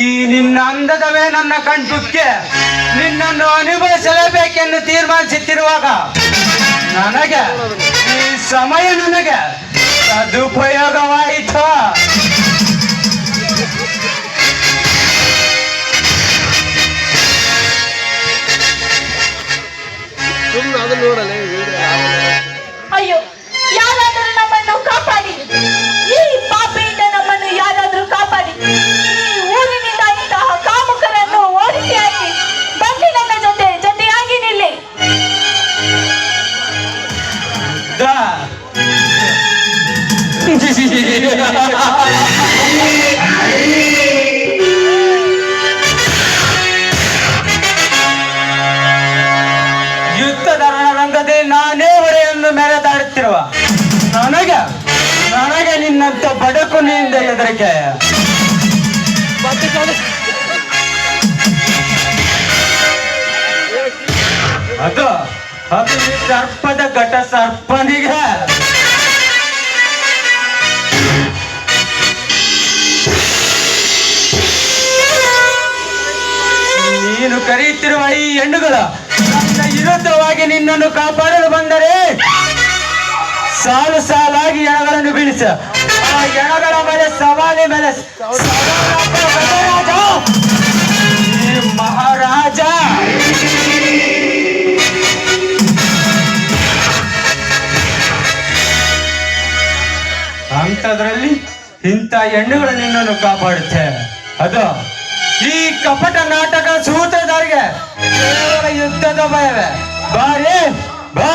ಈ ನಿನ್ನ ಅಂದದವೇ ನನ್ನ ಕಣ್ತುಕ್ಕೆ ನಿನ್ನನ್ನು ಅನುಭವಿಸಲೇಬೇಕೆಂದು ತೀರ್ಮಾನಿಸುತ್ತಿರುವಾಗ ನನಗೆ ಈ ಸಮಯ ನನಗೆ ಸದುಪಯೋಗವಾಯಿತು. ಅಯ್ಯೋ, ಯಾರಾದರೂ ನಮ್ಮನ್ನು ಕಾಪಾಡಿ, ಈ ಪಾಪಿಯಿಂದ ನಮ್ಮನ್ನು ಯಾರಾದರೂ ಕಾಪಾಡಿ. ಈ ಊರಿನಿಂದ ಇಂತಹ ಕಾಮುಕರನ್ನು ಓಡಿಸಿ ಹಾಕಿ ಬನ್ನಿ, ನನ್ನ ಜೊತೆಯಾಗಿ ನಿಲ್ಲಿ. ಯುದ್ಧದ ರಣರಂಗದಲ್ಲಿ ನಾನೇ ಹೊರೆಯನ್ನು ಮೆರೆದಾಡುತ್ತಿರುವ ನನಗೆ ನಿನ್ನಂತ ಬಡಕುನಿಂದ ಹೆದರಿಕೆ. ಅದು ಈ ಸರ್ಪದ ಘಟ ಸರ್ಪನಿಗೆ. ನೀನು ಕರೆಯುತ್ತಿರುವ ಈ ಹೆಣ್ಣುಗಳ ನನ್ನ ವಿರುದ್ಧವಾಗಿ ನಿನ್ನನ್ನು ಕಾಪಾಡಲು ಬಂದರೆ ಸಾಲು ಸಾಲಾಗಿ ಎಣಗಳನ್ನು ಬೀಳಿಸ. ಆ ಎಣಗಳ ಮೇಲೆ ಸವಾಲಿ ಮೇಲೆ ಈ ಮಹಾರಾಜ ಅಂಥದ್ರಲ್ಲಿ ಇಂಥ ಹೆಣ್ಣುಗಳು ನಿನ್ನನ್ನು ಕಾಪಾಡುತ್ತೆ. ಅದು ಈ ಕಪಟ ನಾಟಕ ಸೂತ್ರಧಾರಿಗೆ ಕೇವಲ ಯುದ್ಧದ ಭಯವೇ. ಬಾರಿ ಬಾ.